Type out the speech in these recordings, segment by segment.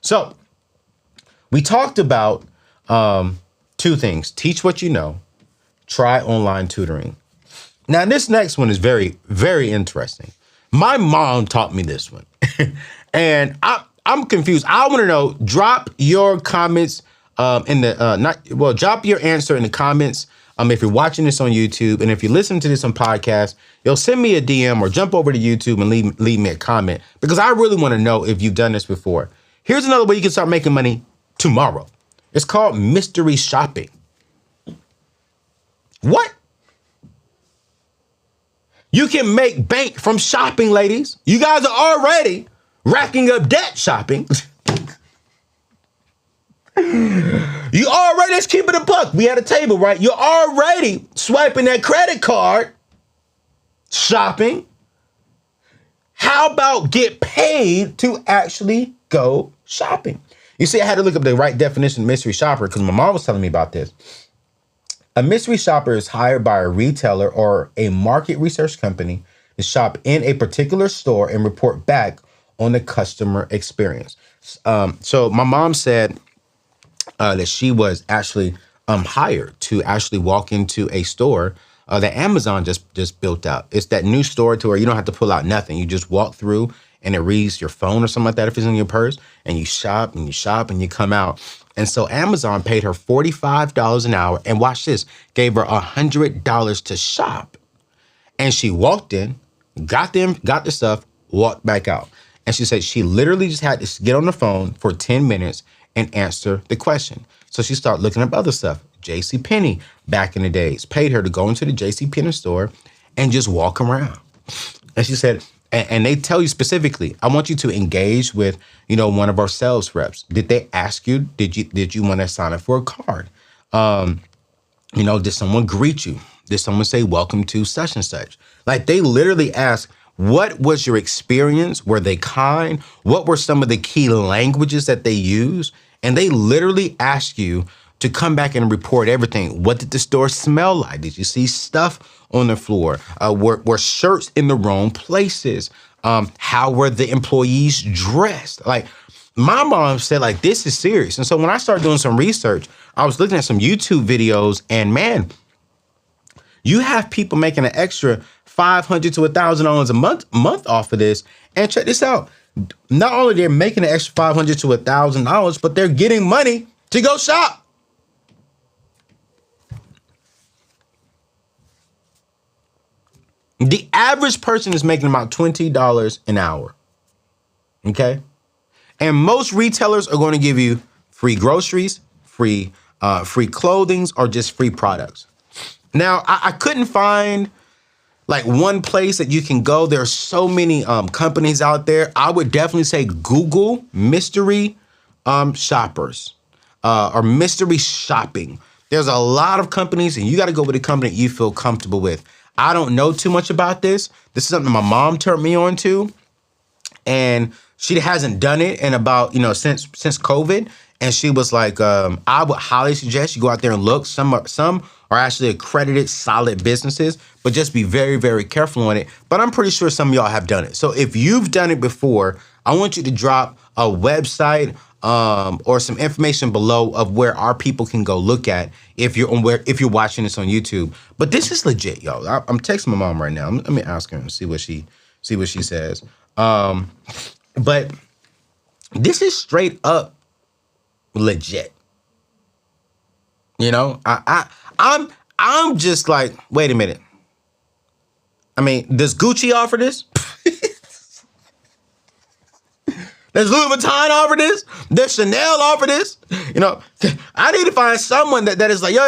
So we talked about two things: teach what you know, try online tutoring. Now, this next one is very, very interesting. My mom taught me this one, and I'm confused. I want to know. Drop your comments drop your answer in the comments. If you're watching this on YouTube, and if you listen to this on podcast, you'll send me a DM or jump over to YouTube and leave me a comment, because I really want to know if you've done this before. Here's another way you can start making money tomorrow. It's called mystery shopping. What? You can make bank from shopping, ladies. You guys are already racking up debt shopping. You already, let's keep it a buck. We had a table, right? You're already swiping that credit card shopping. How about get paid to actually go shopping? You see, I had to look up the right definition of mystery shopper because my mom was telling me about this. A mystery shopper is hired by a retailer or a market research company to shop in a particular store and report back on the customer experience. So my mom said that she was actually hired to actually walk into a store that Amazon just built out. It's that new store to where you don't have to pull out nothing. You just walk through and it reads your phone or something like that if it's in your purse, and you shop and you shop and you come out. And so Amazon paid her $45 an hour, and watch this, gave her $100 to shop. And she walked in, got the stuff, walked back out. And she said she literally just had to get on the phone for 10 minutes and answer the question. So she started looking up other stuff. JCPenney, back in the days, paid her to go into the JCPenney store and just walk around. And she said, and they tell you specifically, I want you to engage with, one of our sales reps. Did they ask you, did you want to sign up for a card? Did someone greet you? Did someone say, welcome to such and such? Like, they literally ask, what was your experience? Were they kind? What were some of the key languages that they use? And they literally ask you to come back and report everything. What did the store smell like? Did you see stuff on the floor? Were shirts in the wrong places? How were the employees dressed? Like, my mom said, like, this is serious. And so when I started doing some research, I was looking at some YouTube videos, and man, you have people making an extra $500 to $1,000 a month off of this. And check this out. Not only they're making an extra $500 to $1,000, but they're getting money to go shop. The average person is making about $20 an hour. Okay? And most retailers are going to give you free groceries, free clothing, or just free products. Now, I couldn't find like one place that you can go. There are so many companies out there. I would definitely say Google mystery shoppers or mystery shopping. There's a lot of companies, and you got to go with a company that you feel comfortable with. I don't know too much about this. This is something my mom turned me on to, and she hasn't done it in about, since COVID. And she was like, I would highly suggest you go out there and look. Some are actually accredited, solid businesses, but just be very, very careful on it. But I'm pretty sure some of y'all have done it. So if you've done it before, I want you to drop a website or some information below of where our people can go look at if you're watching this on YouTube. But this is legit, y'all. I'm texting my mom right now. Let me ask her and see what she says. But this is straight up legit. I'm just like, wait a minute. I mean, does Gucci offer this? Does Louis Vuitton offer this? Does Chanel offer this? I need to find someone that is like, yo.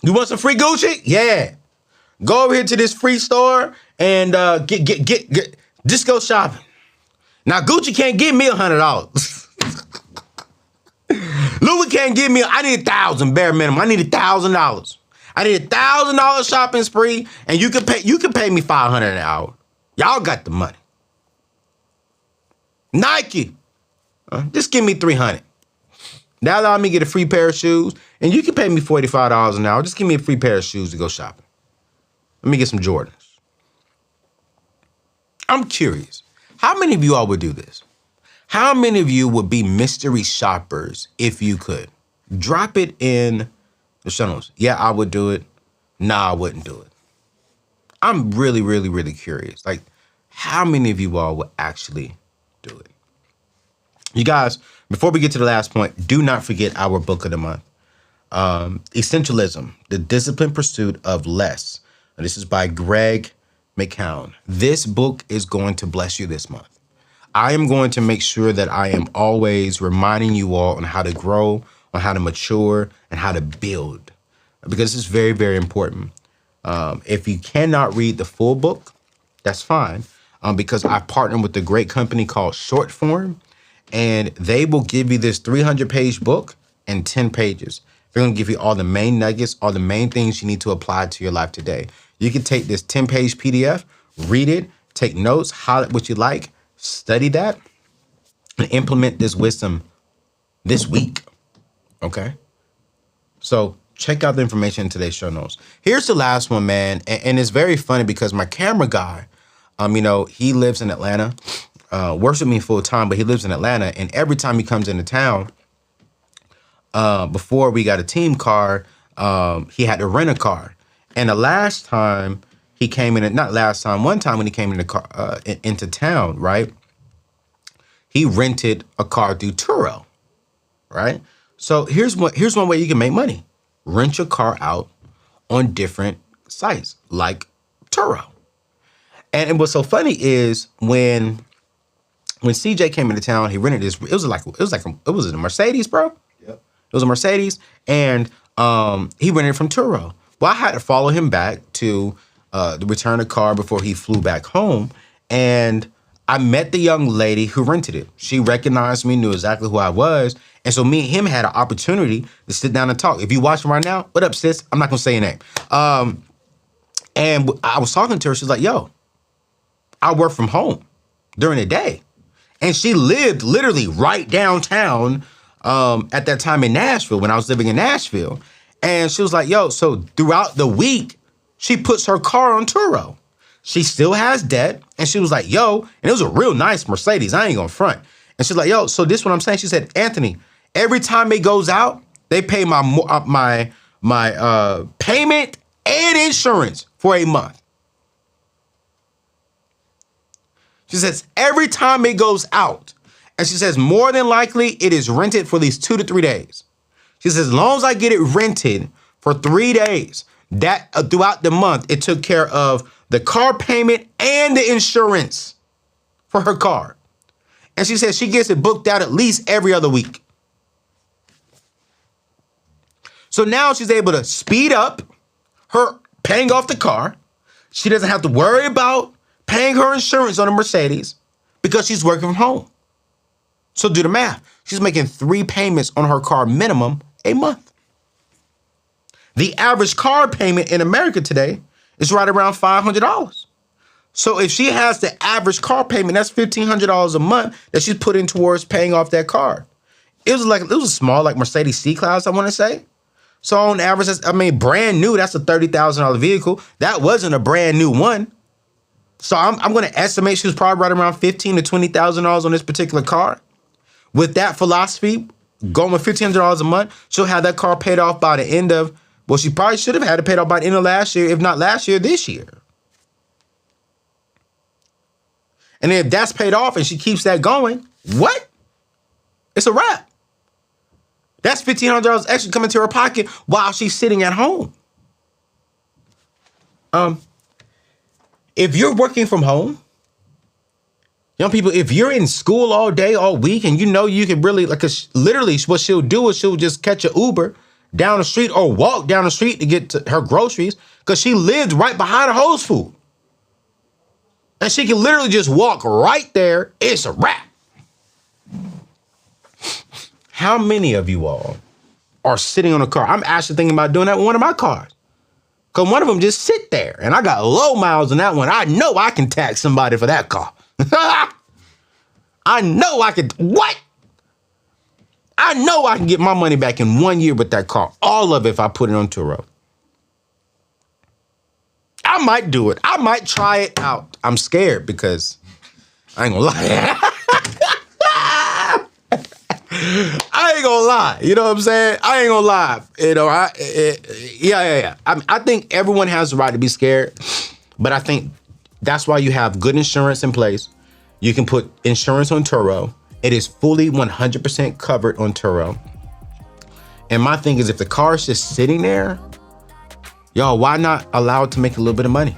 You want some free Gucci? Yeah. Go over here to this free store and get just go shopping. Now, Gucci can't give me $100. Louis can't give me, I need $1,000 bare minimum. I need $1,000. I need $1,000 shopping spree, and you can pay me $500 an hour. Y'all got the money. Nike, just give me $300. That allow me to get a free pair of shoes, and you can pay me $45 an hour. Just give me a free pair of shoes to go shopping. Let me get some Jordans. I'm curious. How many of you all would do this? How many of you would be mystery shoppers if you could? Drop it in the show notes. Yeah, I would do it. Nah, I wouldn't do it. I'm really, really, really curious. Like, how many of you all would actually do it? You guys, before we get to the last point, do not forget our book of the month. Essentialism, the disciplined pursuit of less. And this is by Greg McCown. This book is going to bless you this month. I am going to make sure that I am always reminding you all on how to grow, on how to mature, and how to build, because it's very, very important. If you cannot read the full book, that's fine, because I partnered with a great company called Short Form, and they will give you this 300-page book in 10 pages. They're going to give you all the main nuggets, all the main things you need to apply to your life today. You can take this 10-page PDF, read it, take notes, highlight what you like, study that, and implement this wisdom this week, okay? So check out the information in today's show notes. Here's the last one, man, and it's very funny because my camera guy, he lives in Atlanta, works with me full time, but he lives in Atlanta, and every time he comes into town, before we got a team car, he had to rent a car. And the last time he came in, not last time, one time when he came into town, right? He rented a car through Turo, right? So here's one way you can make money. Rent your car out on different sites like Turo. And what's so funny is when CJ came into town, he rented this. It was a Mercedes, bro. Yep. It was a Mercedes, and he rented it from Turo. Well, I had to follow him back to return the car before he flew back home, and I met the young lady who rented it. She recognized me, knew exactly who I was, and so me and him had an opportunity to sit down and talk. If you watching right now, what up, sis? I'm not gonna say your name. And I was talking to her. She's like, "Yo, I work from home during the day," and she lived literally right downtown at that time in Nashville when I was living in Nashville. And she was like, "Yo, so throughout the week, she puts her car on Turo. She still has debt." And she was like, "Yo," and it was a real nice Mercedes. I ain't gonna front. And she's like, "Yo, so this is what I'm saying." She said, "Anthony, every time it goes out, they pay my payment and insurance for a month." She says, every time it goes out. And she says, more than likely, it is rented for at least 2 to 3 days. She says, as long as I get it rented for 3 days, that throughout the month, it took care of the car payment and the insurance for her car. And she says she gets it booked out at least every other week. So now she's able to speed up her paying off the car. She doesn't have to worry about paying her insurance on a Mercedes because she's working from home. So do the math. She's making 3 payments on her car minimum a month. The average car payment in America today is right around $500. So if she has the average car payment, that's $1,500 a month that she's putting towards paying off that car. It was a small, like Mercedes C-Class, I want to say. So on average, brand new, that's a $30,000 vehicle. That wasn't a brand new one. So I'm going to estimate she was probably right around $15,000 to $20,000 on this particular car. With that philosophy, going with $1,500 a month, she'll have that car paid off by the end of, well, she probably should have had it paid off by the end of last year, if not last year, this year. And then if that's paid off and she keeps that going, what? It's a wrap. That's $1,500 extra coming to her pocket while she's sitting at home. If you're working from home, young people, if you're in school all day, all week, and you can really, literally what she'll do is she'll just catch an Uber down the street or walk down the street to get to her groceries because she lived right behind a Whole Foods. And she can literally just walk right there. It's a wrap. How many of you all are sitting on a car? I'm actually thinking about doing that with one of my cars. Because one of them just sit there. And I got low miles on that one. I know I can tax somebody for that car. I know I could. What? I know I can get my money back in 1 year with that car. All of it if I put it on Turo. I might do it. I might try it out. I'm scared because I ain't gonna lie. ain't gonna lie. You know what I'm saying? I ain't gonna lie. You know, yeah. I think everyone has the right to be scared, but I think that's why you have good insurance in place. You can put insurance on Turo. It is fully 100% covered on Turo. And my thing is, if the car is just sitting there, y'all, why not allow it to make a little bit of money?